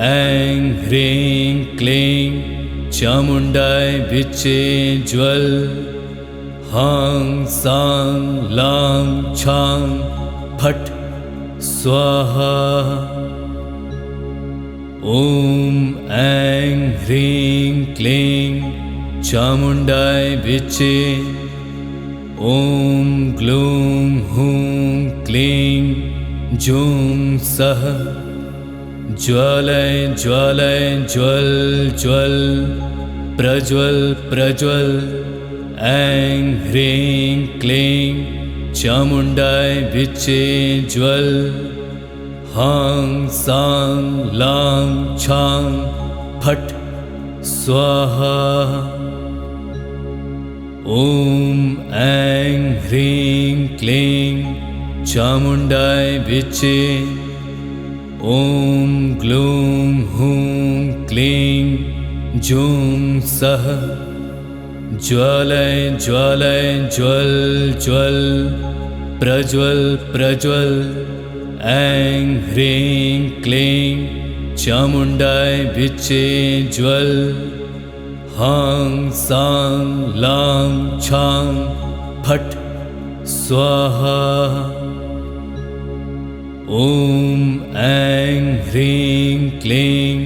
ऐं ह्रीं क्लीं चामुण्डाय विच्चे ज्वल। हां सां लां छां फट् स्वाहा। ॐ ऐं ह्रीं क्लीं चामुण्डाय विच्चे। ॐ ग्लूं हूं क्लीं जूं सः। ज्वालय ज्वालय ज्वल ज्वल प्रज्वल प्रज्वल। ऐं ह्रीं क्लीं चामुण्डाय विच्चे ज्वल। हां सां लां छां फट् स्वाहा। ॐ ऐं ह्रीं क्लीं चामुण्डाय विच्चे। ॐ ग्लूं हूं क्लीं जूं सः। ज्वालय ज्वालय ज्वल ज्वल प्रज्वल प्रज्वल। ऐं ह्रीं क्लीं चामुण्डाय विच्चे ज्वल। हां सां लां छां फट् स्वाहा। ॐ ऐं ह्रीं क्लीं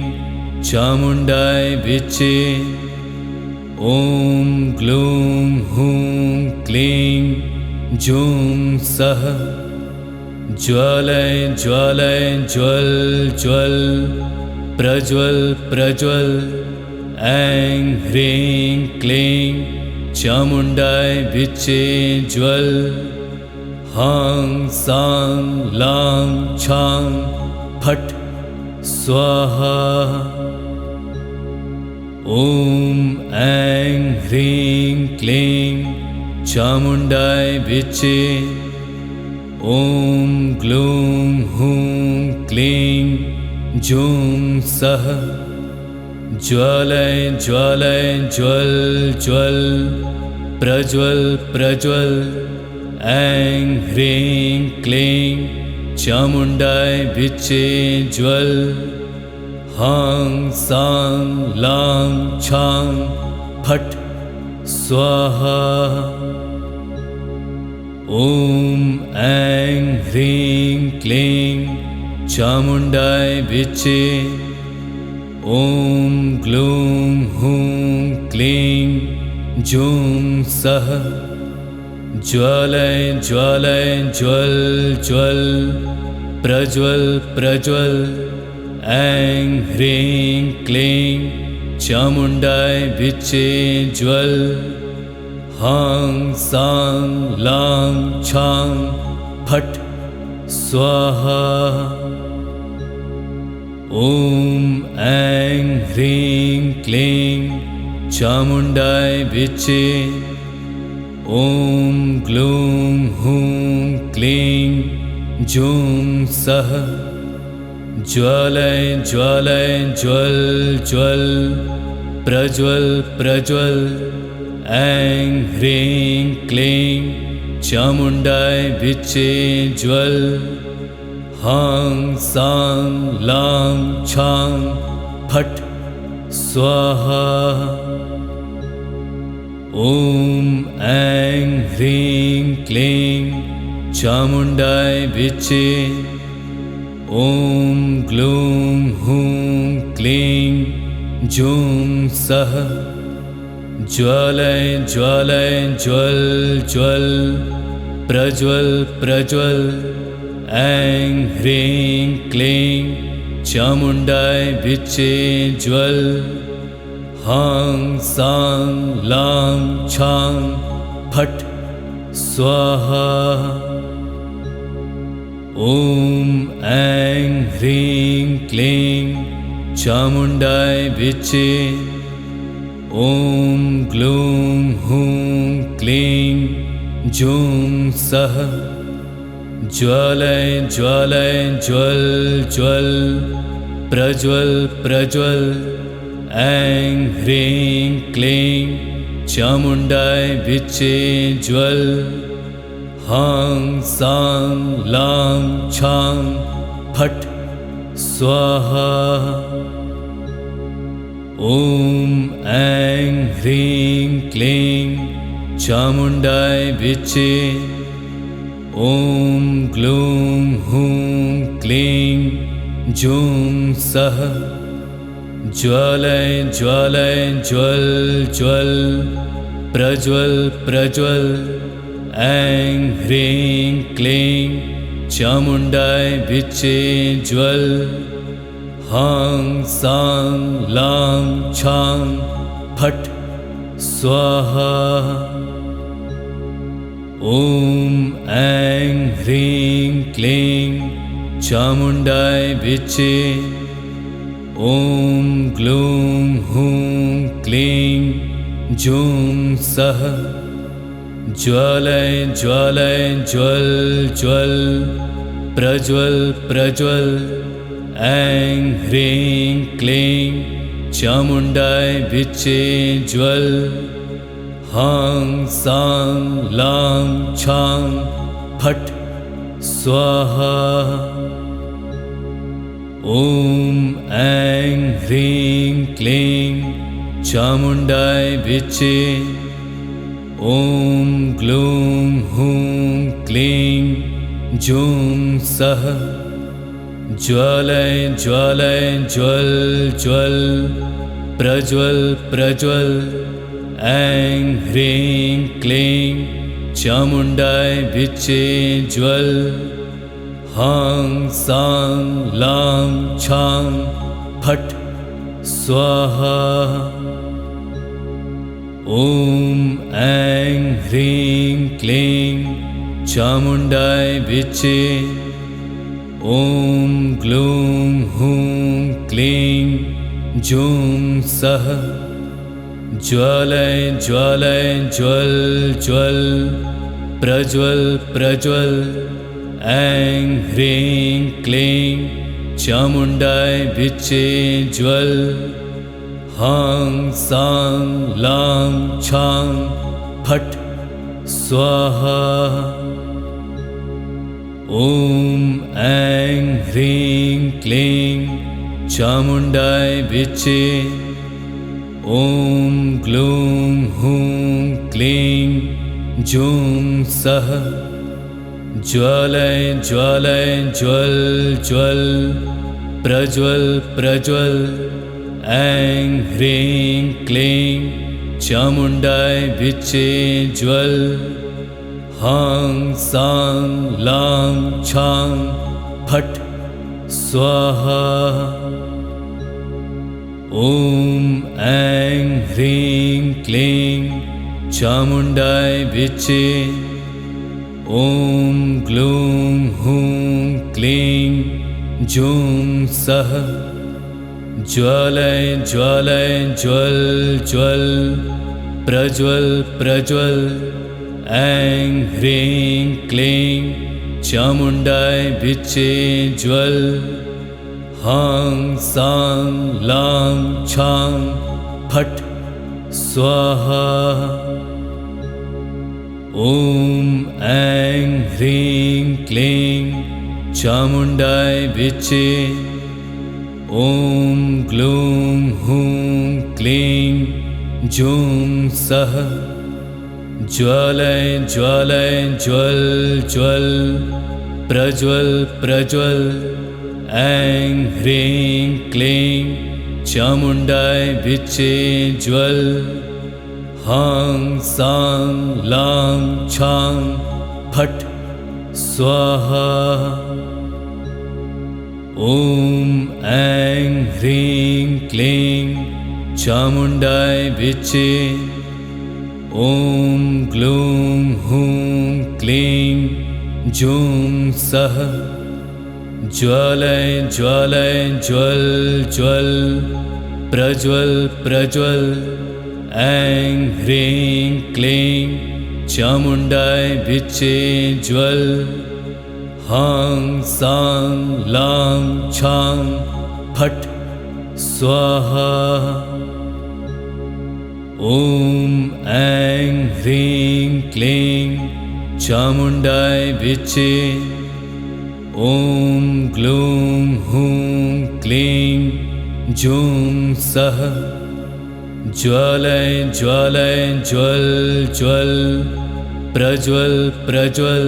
चामुण्डाय विच्चे। ॐ ग्लूं हूं क्लीं जूं सः। ज्वालय ज्वालय ज्वल ज्वल प्रज्वल प्रज्वल। ऐं ह्रीं क्लीं चामुण्डाय विच्चे ज्वल। हां सां लां छां फट् स्वाहा। ॐ ऐं ह्रीं क्लीं चामुण्डाय विच्चे। ॐ ग्लूं हूं क्लीं जूं सः। ज्वालय ज्वालय ज्वल ज्वल प्रज्वल प्रज्वल। ऐं ह्रीं क्लीं चामुण्डाय विच्चे ज्वल। हां सां लां छां फट् स्वाहा। ॐ ऐं ह्रीं क्लीं चामुण्डाय विच्चे। ॐ ग्लूं हूं क्लीं जूं सः। ज्वालय ज्वालय ज्वल ज्वल प्रज्वल प्रज्वल। ऐं ह्रीं क्लीं चामुण्डाय विच्चे ज्वल। हां सां लां छां फट् स्वाहा। ॐ ऐं ह्रीं क्लीं चामुण्डाय विच्चे। ॐ ग्लूं हूं क्लीं जूं सः। ज्वालय ज्वालय ज्वल ज्वल प्रज्वल प्रज्वल ऐं ह्रीं क्लीं चामुण्डाय विच्चे ज्वल हां सां लां छां फट् स्वाहा। ॐ ऐं ह्रीं क्लीं चामुण्डाय विच्चे ॐ ग्लूं हूं क्लीं जूं सः ज्वालय ज्वालय ज्वल ज्वल प्रज्वल प्रज्वल ऐं ह्रीं क्लीं चामुण्डाय विच्चे ज्वल हां सां लां छां फट् स्वाहा। ॐ ऐं ह्रीं क्लीं चामुण्डाय विच्चे ॐ ग्लूं हूं क्लीं जूं सः ज्वालय ज्वालय ज्वल ज्वल प्रज्वल प्रज्वल ऐं ह्रीं क्लीं चामुण्डाय विच्चे ज्वल हां सां लां छां फट् स्वाहा। ॐ ऐं ह्रीं क्लीं चामुण्डाय विच्चे ॐ ग्लूं हूं क्लीं जूं सः ज्वालय ज्वालय ज्वल ज्वल प्रज्वल प्रज्वल ऐं ह्रीं क्लीं चामुण्डाय विच्चे ज्वल हां सां लां छां फट् स्वाहा। ॐ ऐं ह्रीं क्लीं चामुण्डाय विच्चे ॐ ग्लूं हूं क्लीं जूं सः ज्वालय ज्वालय ज्वल ज्वल प्रज्वल प्रज्वल ऐं ह्रीं क्लीं चामुण्डाय विच्चे ज्वल हां सां लां छां फट् स्वाहा। ॐ ऐं ह्रीं क्लीं चामुण्डाय विच्चे ॐ ग्लूं हूं क्लीं जूं सः ज्वालय ज्वालय ज्वल ज्वल प्रज्वल प्रज्वल ऐं ह्रीं क्लीं चामुण्डाय विच्चे ज्वल हां सां लां छां फट् स्वाहा। ॐ ऐं ह्रीं क्लीं चामुण्डाय विच्चे ॐ ग्लूं हूं क्लीं जूं सः ज्वालय ज्वालय ज्वल ज्वल प्रज्वल प्रज्वल ऐं ह्रीं क्लीं चामुण्डाय विच्चे ज्वल हां सां लां छां फट् स्वाहा। ॐ ऐं ह्रीं क्लीं चामुण्डाय विच्चे ॐ ग्लूं हूं क्लीं जूं सः ज्वालय ज्वालय ज्वल ज्वल प्रज्वल प्रज्वल ऐं ह्रीं क्लीं चामुण्डाय विच्चे ज्वल हां सां लां छां फट् स्वाहा। ॐ ऐं ह्रीं क्लीं चामुण्डाय विच्चे ॐ ग्लूं हूं क्लीं जूं सः ज्वालय ज्वालय ज्वल ज्वल प्रज्वल प्रज्वल ऐं ह्रीं क्लीं चामुण्डाय विच्चे ज्वल हां सां लां छां फट् स्वाहा। ॐ ऐं ह्रीं क्लीं चामुण्डाय विचे। ॐ ग्लूं हूं क्लीं जूं सः। ज्वालय ज्वालय ज्वल ज्वल प्रज्वल प्रज्वल। ऐं ह्रीं क्लीं चामुण्डाय विचे ज्वल। हां सां लां छां फट् स्वाहा। ॐ ऐं ह्रीं क्लीं चामुण्डाय विचे। ॐ ग्लूं हूं क्लीं जूं सः। ज्वालय ज्वालय ज्वल ज्वल प्रज्वल प्रज्वल। ऐं ह्रीं क्लीं चामुण्डाय विचे ज्वल। हां सां लां छां फट् स्वाहा। ॐ ऐं ह्रीं क्लीं चामुण्डाय विचे। ॐ ग्लूं हूं क्लीं जूं सः। ज्वालय ज्वालय ज्वल ज्वल प्रज्वल प्रज्वल।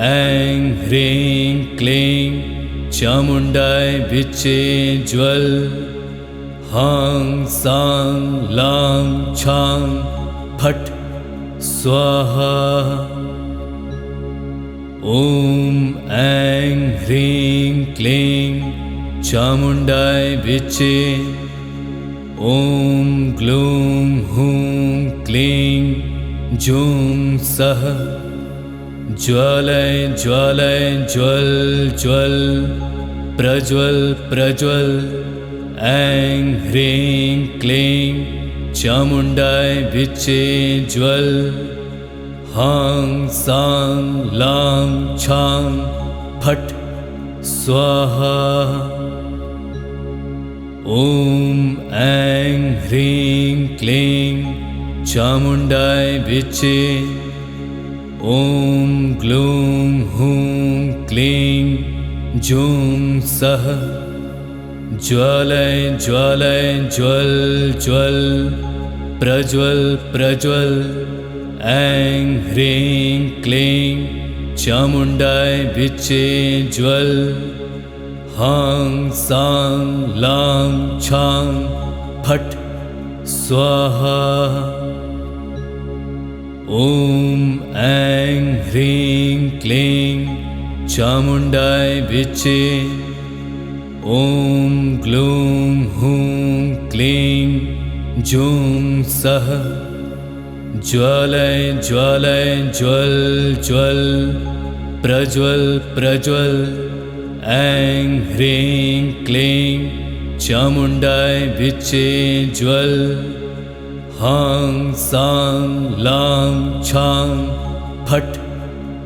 ऐं ह्रीं क्लीं चामुण्डाय विचे ज्वल। हां सां लां छां फट् स्वाहा। ॐ ऐं ह्रीं क्लीं चामुण्डाय विचे। ॐ ग्लूं हूं क्लीं जूं सः। ज्वालय ज्वालय ज्वल ज्वल प्रज्वल प्रज्वल। ऐं ह्रीं क्लीं चामुण्डाय विचे ज्वल। हां सां लां छां फट् स्वाहा। ॐ ऐं ह्रीं क्लीं चामुण्डाय विचे। ॐ ग्लूं हूं क्लीं जूं सः। ज्वालय ज्वालय ज्वल ज्वल प्रज्वल प्रज्वल। ऐं ह्रीं क्लीं चामुण्डाय विचे ज्वल। हां सां लां छां फट् स्वाहा। ॐ ऐं ह्रीं क्लीं चामुण्डाय विचे। ॐ ग्लूं हूं क्लीं जूं सः। ज्वालय ज्वालय ज्वल ज्वल प्रज्वल प्रज्वल। ऐं ह्रीं क्लीं चामुण्डाय विचे ज्वल। हां सां लां छां फट्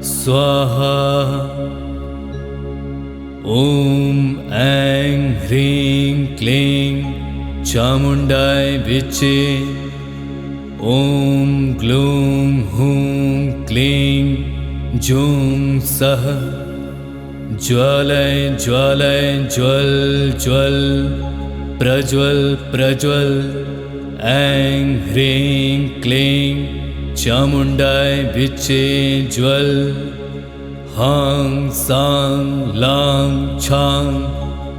स्वाहा। ॐ ऐं ह्रीं क्लीं चामुण्डाय विचे। ॐ ग्लूं हूं क्लीं जूं सः। ज्वालय ज्वालय ज्वल ज्वल प्रज्वल प्रज्वल। ऐं ह्रीं क्लीं चामुण्डाय विचे ज्वल। हां सां लां छां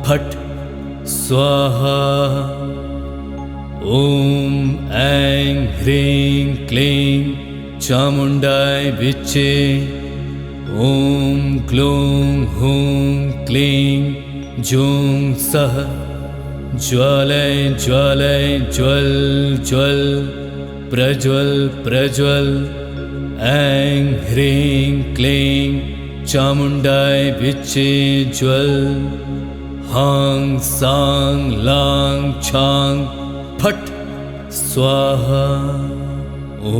फट् स्वाहा। ॐ ऐं ह्रीं क्लीं चामुण्डाय विचे। ॐ ग्लूं हूं क्लीं जूं सः। ज्वालय ज्वालय ज्वल ज्वल प्रज्वल प्रज्वल। ऐं ह्रीं क्लीं चामुण्डाय विचे ज्वल। हां सां लां छां फट् स्वाहा। ॐ